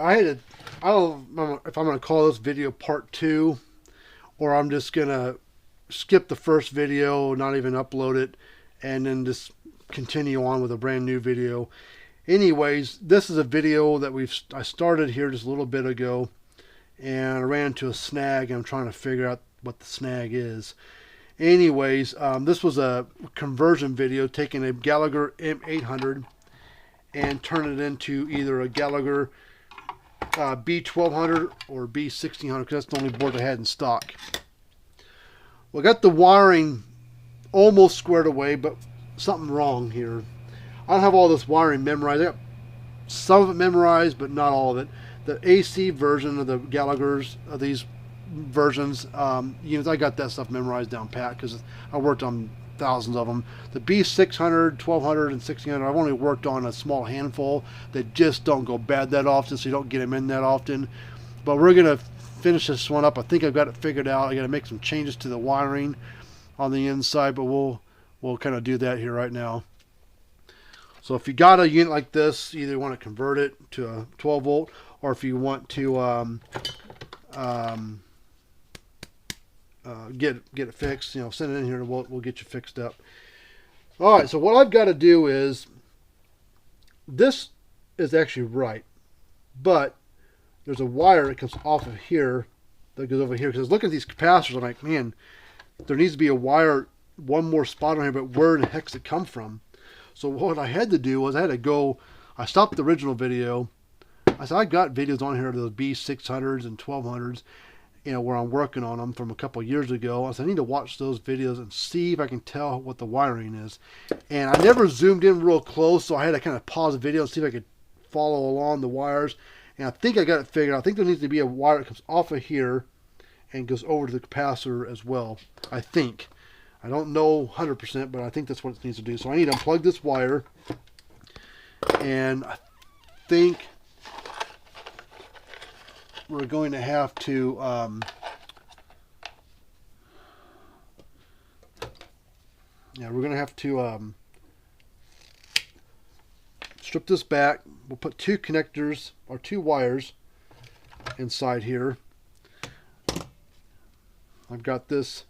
I don't know if I'm going to call this video part 2, or I'm just going to skip the first video, not even upload it, and then just continue on with a brand new video. Anyways, this is a video that I started here just a little bit ago, and I ran into a snag, and I'm trying to figure out what the snag is. Anyways, this was a conversion video, taking a Gallagher M800 and turning it into either a Gallagher B1200 or B1600, because that's the only board I had in stock. Well, I got the wiring almost squared away, but something wrong here. I don't have all this wiring memorized. I got some of it memorized, but not all of it. The AC version of the Gallaghers, of these versions, units, I got that stuff memorized down pat because I worked on thousands of them. The B600, 1200, and 1600, I've only worked on a small handful that just don't go bad that often, so you don't get them in that often. But we're going to finish this one up. I think I've got it figured out. I got to make some changes to the wiring on the inside, but we'll kind of do that here right now. So if you got a unit like this, either you want to convert it to a 12 volt, or if you want to get it fixed, send it in here and we'll get you fixed up. All right, so what I've got to do is, this is actually right, but there's a wire that comes off of here that goes over here, because I was looking at these capacitors, I'm like, man, there needs to be a wire, one more spot on here, but where in the heck does it come from? So what I had to do was I stopped the original video. I said, I got videos on here of those B600s and 1200s, where I'm working on them from a couple of years ago. I said, I need to watch those videos and see if I can tell what the wiring is. And I never zoomed in real close, so I had to kind of pause the video and see if I could follow along the wires. And I think I got it figured out. I think there needs to be a wire that comes off of here and goes over to the capacitor as well. I think. I don't know 100%, but I think that's what it needs to do. So I need to unplug this wire, and I think we're going to have to strip this back. We'll put two connectors or two wires inside here. I've got this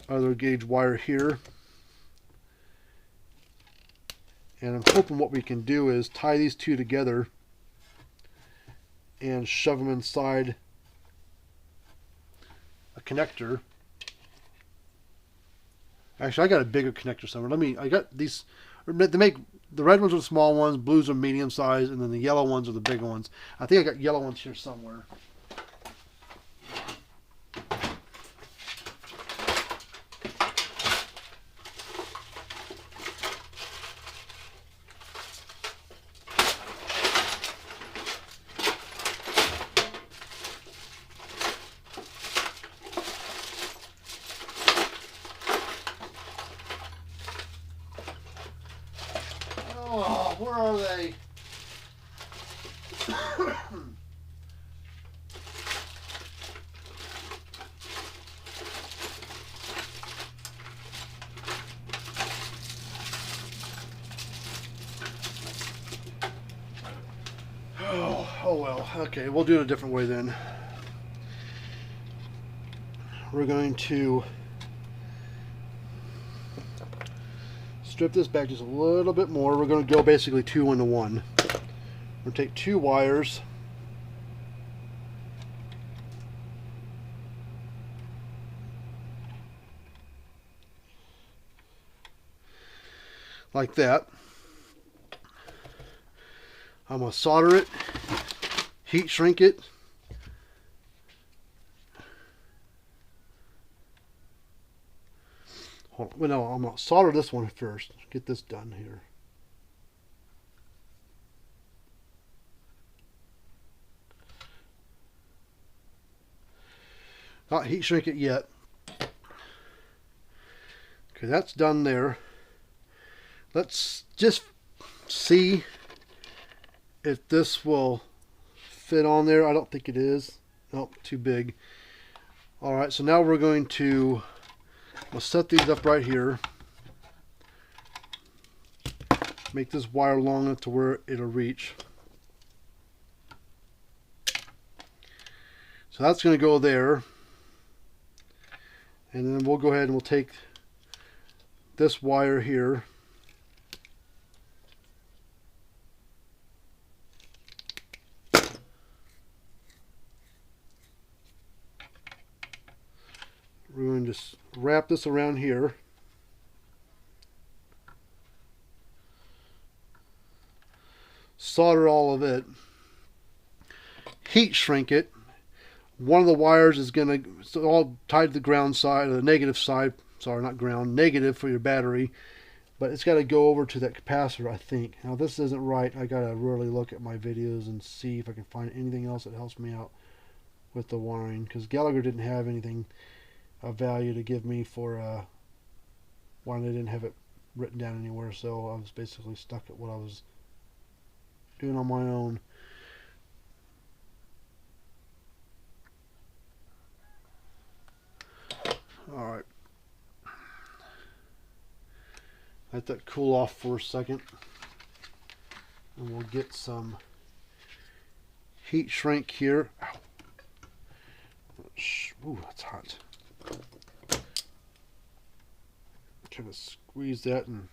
other gauge wire here, and I'm hoping what we can do is tie these two together and shove them inside a connector. Actually, I got a bigger connector somewhere. I got these, the red ones are the small ones, blues are medium size, and then the yellow ones are the big ones. I think I got yellow ones here somewhere. Oh, where are they? Oh well, okay, we'll do it a different way then. We're going to strip this back just a little bit more. We're going to go basically 2 into 1. We're going to take two wires, like that. I'm going to solder it, heat shrink it. Hold on. Well, no, I'm going to solder this one first. Get this done here. Not heat shrink it yet. Okay, that's done there. Let's just see if this will fit on there. I don't think it is. Nope, too big. Alright, so now we're going to set these up right here. Make this wire long enough to where it'll reach. So that's going to go there. And then we'll go ahead and we'll take this wire here. We're going to just wrap this around here. Solder all of it. Heat shrink it. One of the wires is going to, it's all tied to the ground side, or the negative side, sorry, not ground, negative for your battery, but it's got to go over to that capacitor, I think. Now this isn't right. I got to really look at my videos and see if I can find anything else that helps me out with the wiring, because Gallagher didn't have anything of value to give me for why they didn't have it written down anywhere, so I was basically stuck at what I was doing on my own. Alright, let that cool off for a second, and we'll get some heat shrink here. Ow. Ooh, that's hot. Kind of squeeze that and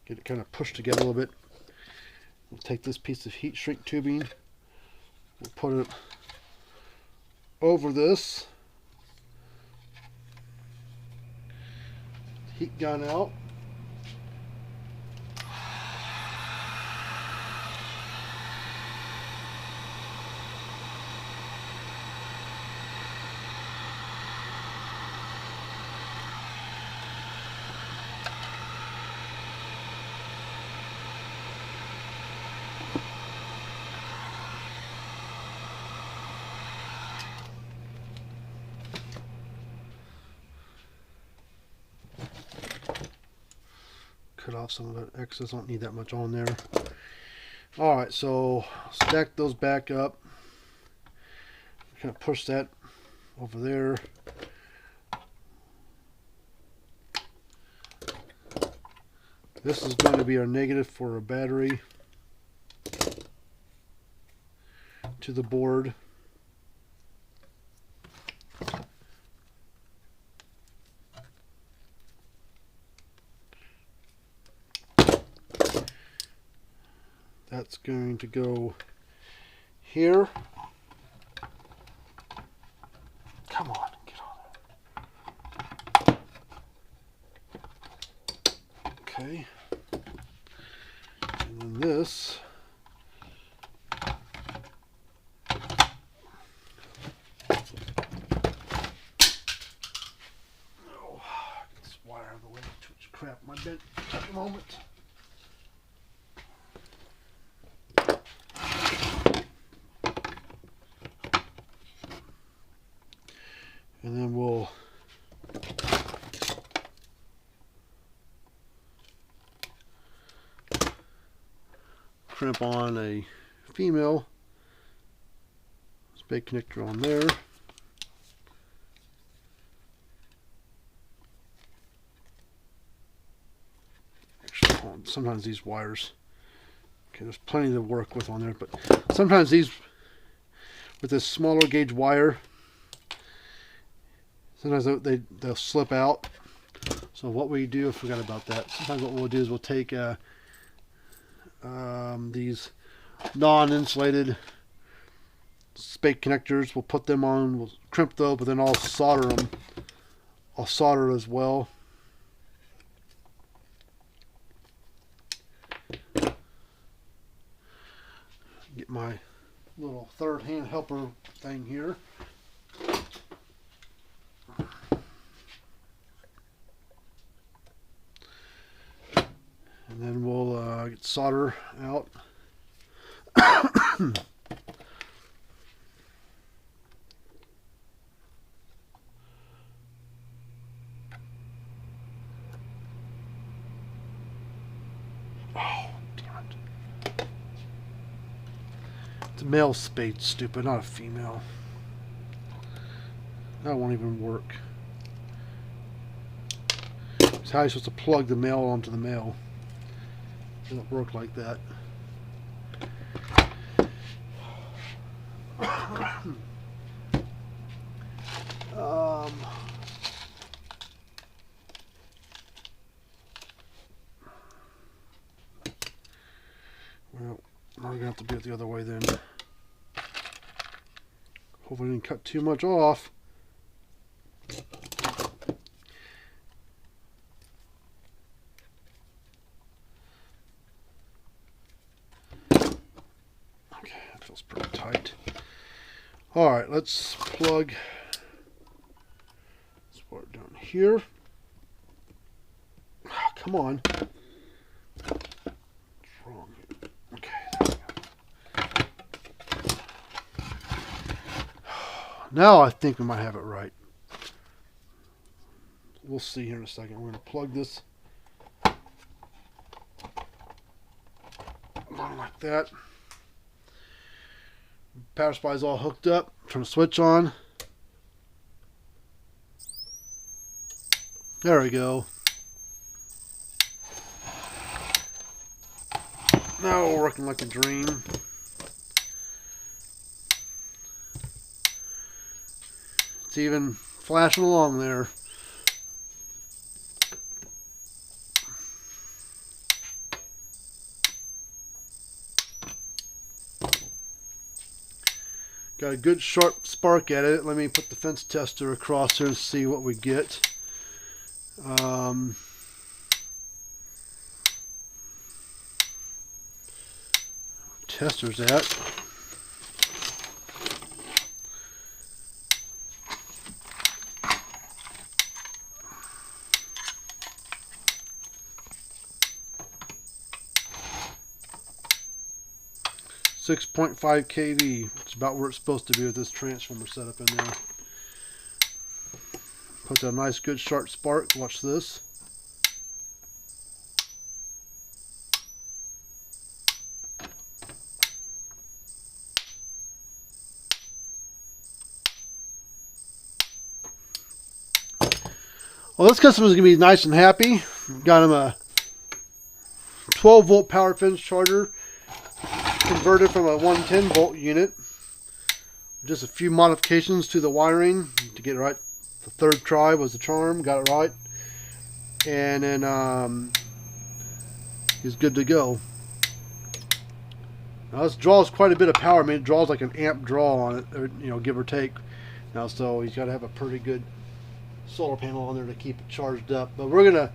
get it kind of pushed together a little bit. We'll take this piece of heat shrink tubing, we'll put it over this. Heat gun out. Cut off some of that excess, don't need that much on there. Alright, so stack those back up. Kind of push that over there. This is going to be our negative for our battery to the board. That's going to go here. Come on, get on there. Okay. And then this. Oh, this wire out of the way. Too much crap in my bed at the moment. And then we'll crimp on a female spade connector on there. Actually, sometimes these wires, okay, there's plenty to work with on there, but sometimes these, with this smaller gauge wire, sometimes they'll slip out. So what we do, I forgot about that. Sometimes what we'll do is we'll take these non-insulated spade connectors. We'll put them on. We'll crimp those, but then I'll solder them. I'll solder as well. Get my little third hand helper thing here. And then we'll get solder out. Oh, damn it. It's a male spade, stupid, not a female. That won't even work. It's how you're supposed to plug the male onto the male. It doesn't work like that. We're gonna have to do it the other way then. Hopefully I didn't cut too much off. Okay, that feels pretty tight. All right, let's plug this part down here. Oh, come on. What's wrong here? Okay, there we go. Now I think we might have it right. We'll see here in a second. We're going to plug this on like that. Power supply is all hooked up. Turn the switch on. There we go. Now we're working like a dream. It's even flashing along there. Got a good sharp spark at it. Let me put the fence tester across here and see what we get. Tester's at. .5 kV. It's about where it's supposed to be with this transformer setup in there. Puts a nice good sharp spark. Watch this. Well, this customer is going to be nice and happy. Got him a 12 volt power fence charger converted from a 110 volt unit. Just a few modifications to the wiring to get it right. The third try was the charm. Got it right. And then he's good to go. Now this draws quite a bit of power. I mean, it draws like an amp draw on it, you know, give or take. Now, so he's got to have a pretty good solar panel on there to keep it charged up. But we're gonna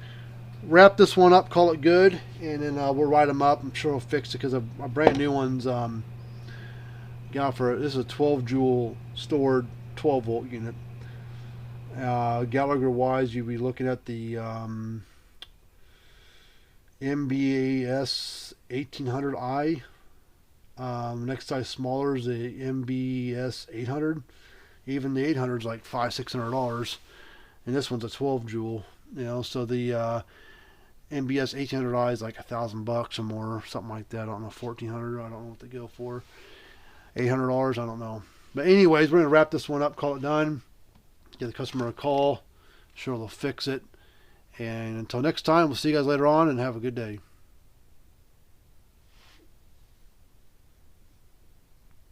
wrap this one up, call it good, and then we'll write them up. I'm sure we'll fix it because a brand new one's got for this is a 12 joule stored 12 volt unit. Gallagher wise, you'll be looking at the MBS 1800i. Next size smaller is the MBS 800. Even the 800 is like $500-600, and this one's a 12 joule. You know, so the MBS 1800i is like $1,000 or more, something like that. I don't know, 1400. I don't know what they go for. $800. I don't know. But anyways, we're gonna wrap this one up, call it done. Give the customer a call. Sure, they'll fix it. And until next time, we'll see you guys later on, and have a good day.